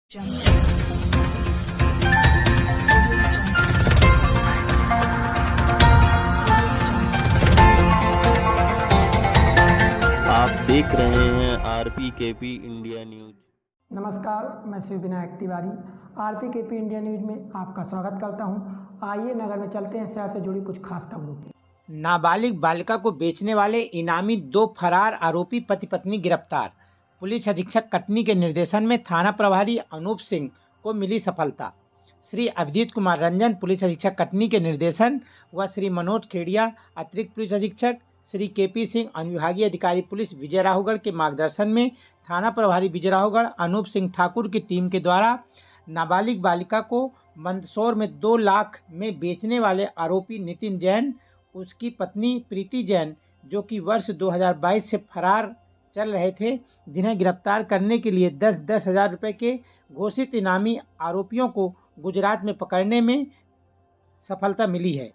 आप देख रहे हैं RPKP इंडिया न्यूज। नमस्कार, मैं Shiv Vinayak Tiwari RPKP India news में आपका स्वागत करता हूं। आइए नगर में चलते हैं शहर से जुड़ी कुछ खास खबरों की। नाबालिग बालिका को बेचने वाले इनामी 2 फरार आरोपी पति पत्नी गिरफ्तार। पुलिस अधीक्षक कटनी के निर्देशन में थाना प्रभारी अनूप सिंह को मिली सफलता। श्री अभिजीत कुमार रंजन पुलिस अधीक्षक कटनी के निर्देशन व श्री मनोज खेड़िया अतिरिक्त पुलिस अधीक्षक, श्री KP सिंह अनुविभागीय अधिकारी पुलिस विजय राहुगढ़ के मार्गदर्शन में थाना प्रभारी विजय राहुगढ़ अनूप सिंह ठाकुर की टीम के द्वारा नाबालिग बालिका को मंदसौर में 2 लाख में बेचने वाले आरोपी नितिन जैन, उसकी पत्नी प्रीति जैन, जो कि वर्ष 2022 से फरार चल रहे थे, जिन्हें गिरफ्तार करने के लिए 10-10 हज़ार रुपये के घोषित इनामी आरोपियों को गुजरात में पकड़ने में सफलता मिली है।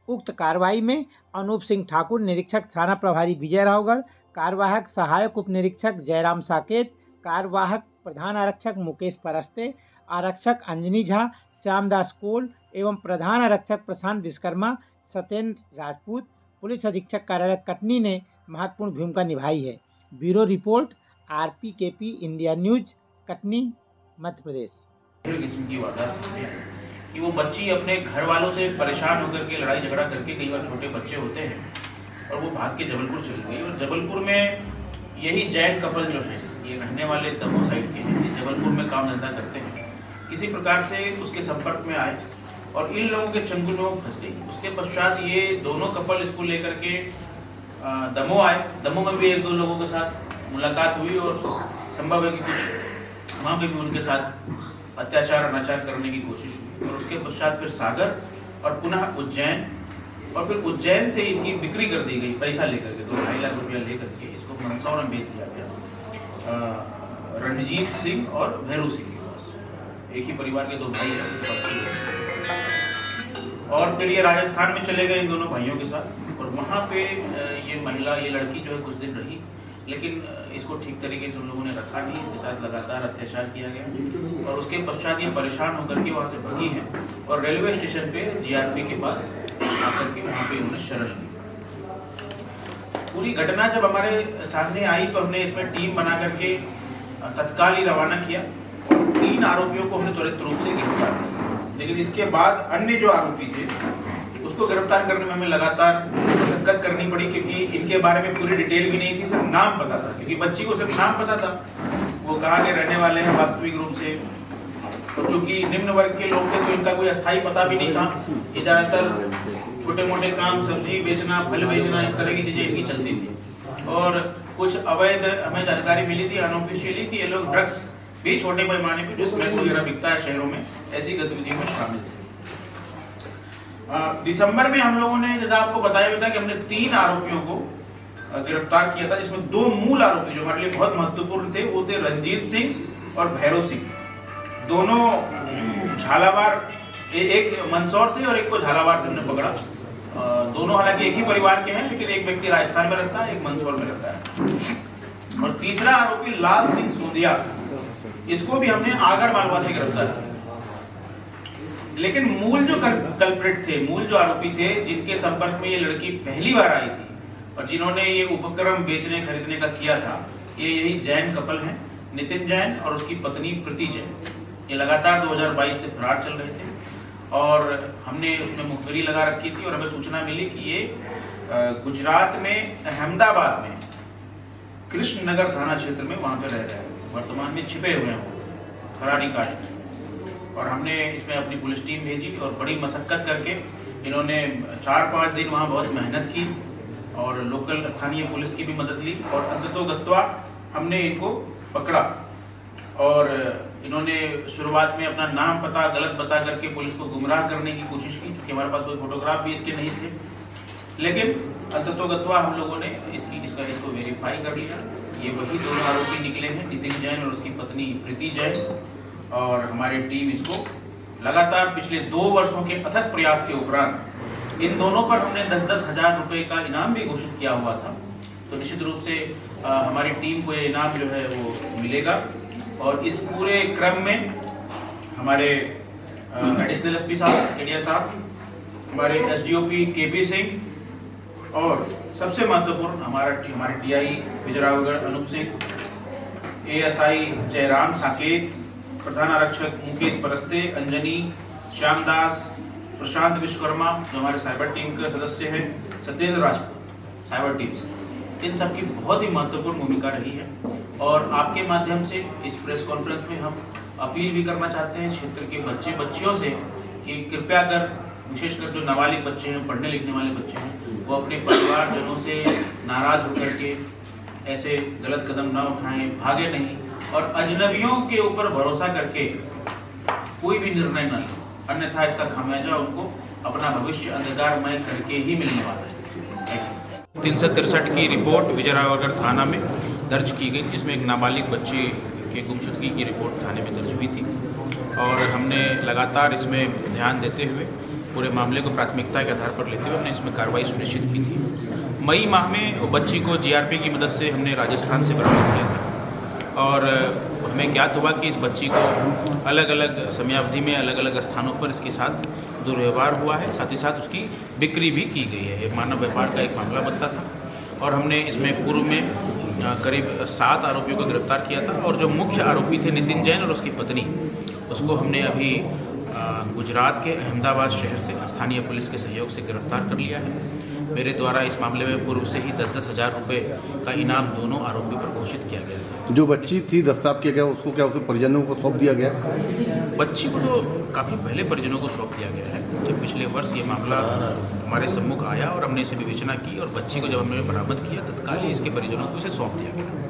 उक्त कार्रवाई में अनूप सिंह ठाकुर, निरीक्षक थाना प्रभारी विजय राहुगढ़, कार्यवाहक सहायक उप निरीक्षक जयराम साकेत, कार्यवाहक प्रधान आरक्षक मुकेश परस्ते, आरक्षक अंजनी झा, श्यामदास कोल एवं प्रधान आरक्षक प्रशांत विश्वकर्मा, सत्येंद्र राजपूत, पुलिस अधीक्षक कार्यालय कटनी ने महत्वपूर्ण भूमिका निभाई है। Bureau report RPKP India news, Katni, Madhya Pradesh. किस्म की वारदात कि वो बच्ची अपने घर वालों से परेशान होकर के लड़ाई झगड़ा करके, कई बार छोटे बच्चे होते हैं, और वो भाग के जबलपुर चली गई। और जबलपुर में यही जैन कपल जो है, ये रहने वाले दमोह साइड के हैं, जबलपुर में काम धंधा करते हैं, किसी प्रकार से उसके संपर्क में आए और इन लोगों के चंगुल में वो फंस गई। उसके पश्चात ये दोनों कपल इसको लेकर के दमोह आए। दमोह में भी 1-2 लोगों के साथ मुलाकात हुई और संभव है कि कुछ वहाँ भी उनके साथ अत्याचार अनाचार करने की कोशिश हुई। और उसके पश्चात फिर सागर और पुनः उज्जैन, और फिर उज्जैन से इनकी बिक्री कर दी गई पैसा लेकर के, 2-2.5 लाख रुपया लेकर के इसको मंदसौर में बेच दिया गया रणजीत सिंह और भैरू सिंह के पास। एक ही परिवार के 2 भाई हैं। और फिर ये राजस्थान में चले गए इन दोनों भाइयों के साथ, और वहाँ पे ये महिला, ये लड़की जो है कुछ दिन रही, लेकिन इसको ठीक तरीके से उन लोगों ने रखा नहीं, इसके साथ लगातार अत्याचार किया गया। और उसके पश्चात ये परेशान होकर के वहाँ से भगी हैं और रेलवे स्टेशन पे GRP के पास आकर के वहाँ पे उन्होंने शरण ली। पूरी घटना जब हमारे सामने आई तो हमने इसमें टीम बना करके तत्काल ही रवाना किया और 3 आरोपियों को हमने त्वरित रूप से गिरफ्तार किया। लेकिन इसके बाद अन्य जो आरोपी थे उसको गिरफ्तार करने में हमें लगातार मशक्कत करनी पड़ी, क्योंकि इनके बारे में पूरी डिटेल भी नहीं थी, सिर्फ नाम पता था। क्योंकि बच्ची को सिर्फ नाम पता था, वो कहाँ के रहने वाले हैं वास्तविक रूप से। और चूंकि निम्न वर्ग के लोग थे तो इनका कोई अस्थायी पता भी नहीं था। ये ज्यादातर छोटे मोटे काम, सब्जी बेचना, फल बेचना, इस तरह की चीजें इनकी चलती थी। और कुछ अवैध हमें जानकारी मिली थी अनऑफिशियली कि ये लोग ड्रग्स भी छोटे पैमाने पे जो स्मैक वगैरह बिकता है शहरों में, ऐसी गतिविधियों में शामिल थे। दिसंबर में हम लोगों ने, जैसा आपको बताया था, कि हमने 3 आरोपियों को गिरफ्तार किया था, जिसमें 2 मूल आरोपी जो हमारे लिए बहुत महत्वपूर्ण थे वो थे रणजीत सिंह और भैरव सिंह। दोनों झालावाड़, एक मंदसौर से और एक को झालावाड़ से हमने पकड़ा। दोनों हालांकि एक ही परिवार के हैं, लेकिन एक व्यक्ति राजस्थान में रहता है, एक मंदसौर में रहता है। और तीसरा आरोपी लाल सिंह सोंदिया, इसको भी हमने आगर मालवा से गिरफ्तार किया। लेकिन मूल जो कल्प्रिट थे, मूल जो आरोपी थे, जिनके संपर्क में ये लड़की पहली बार आई थी और जिन्होंने ये उपक्रम बेचने खरीदने का किया था, ये यही जैन कपल हैं, नितिन जैन और उसकी पत्नी प्रीति जैन। ये लगातार 2022 से फरार चल रहे थे और हमने उसमें मुखबिरी लगा रखी थी। और हमें सूचना मिली कि ये गुजरात में अहमदाबाद में कृष्णनगर थाना क्षेत्र में वहाँ पे रह रहे हैं, वर्तमान में छिपे हुए हैं फरारी काट में। और हमने इसमें अपनी पुलिस टीम भेजी और बड़ी मशक्कत करके इन्होंने 4-5 दिन वहाँ बहुत मेहनत की और लोकल स्थानीय पुलिस की भी मदद ली और अंततोगत्वा हमने इनको पकड़ा। और इन्होंने शुरुआत में अपना नाम पता गलत बता करके पुलिस को गुमराह करने की कोशिश की, क्योंकि हमारे पास कोई फोटोग्राफ भी इसके नहीं थे। लेकिन अंततोगत्वा हम लोगों ने इसको वेरीफाई कर लिया। ये वही 2 आरोपी निकले हैं, नितिन जैन और उसकी पत्नी प्रीति जैन। और हमारी टीम इसको लगातार पिछले 2 वर्षों के अथक प्रयास के उपरांत इन दोनों पर हमने 10-10 हज़ार रुपये का इनाम भी घोषित किया हुआ था। तो निश्चित रूप से हमारी टीम को ये इनाम जो है वो मिलेगा। और इस पूरे क्रम में हमारे एडिशनल एसपी साहब केडिया साहब, हमारे एसडीओपी केपी सिंह और सबसे महत्वपूर्ण हमारे टीआई विजयराघवगढ़ अनूप सिंह, एएसआई जयराम साकेत, प्रधान आरक्षक मुकेश परस्ते, अंजनी, श्यामदास, प्रशांत विश्वकर्मा जो हमारे साइबर टीम के सदस्य हैं, सत्येंद्र राजपूत साइबर टीम से, इन सब की बहुत ही महत्वपूर्ण भूमिका रही है। और आपके माध्यम से इस प्रेस कॉन्फ्रेंस में हम अपील भी करना चाहते हैं क्षेत्र के बच्चे बच्चियों से कि कृपया कर, विशेषकर जो नाबालिग बच्चे हैं, पढ़ने लिखने वाले बच्चे हैं, वो अपने परिवारजनों से नाराज होकर के ऐसे गलत कदम ना उठाएं, भागे नहीं और अजनबियों के ऊपर भरोसा करके कोई भी निर्णय न लें, अन्यथा इसका खामियाजा उनको अपना भविष्य अंधकारमय करके ही मिलने वाला है। 363 की रिपोर्ट विजयराघवगढ़ थाना में दर्ज की गई, जिसमें एक नाबालिग बच्ची के गुमशुदगी की रिपोर्ट थाने में दर्ज हुई थी और हमने लगातार इसमें ध्यान देते हुए पूरे मामले को प्राथमिकता के आधार पर लेते हुए हमने इसमें कार्रवाई सुनिश्चित की थी। मई माह में वो बच्ची को जीआरपी की मदद से हमने राजस्थान से बरामद किया था और हमें ज्ञात हुआ कि इस बच्ची को अलग अलग समयावधि में अलग अलग स्थानों पर इसके साथ दुर्व्यवहार हुआ है, साथ ही साथ उसकी बिक्री भी की गई है। मानव व्यापार का एक मामला बनता था और हमने इसमें पूर्व में करीब 7 आरोपियों को गिरफ्तार किया था और जो मुख्य आरोपी थे नितिन जैन और उसकी पत्नी, उसको हमने अभी गुजरात के अहमदाबाद शहर से स्थानीय पुलिस के सहयोग से गिरफ्तार कर लिया है। मेरे द्वारा इस मामले में पूर्व से ही 10-10 हज़ार रुपये का इनाम दोनों आरोपियों पर घोषित किया गया था। जो बच्ची थी दस्तावेज किया गया, उसको क्या उसके परिजनों को सौंप दिया गया? बच्ची को तो काफ़ी पहले परिजनों को सौंप दिया गया है। जब पिछले वर्ष ये मामला हमारे सम्मुख आया और हमने इसे विवेचना की और बच्ची को जब हमने बरामद किया, तत्काल ही इसके परिजनों को इसे सौंप दिया गया।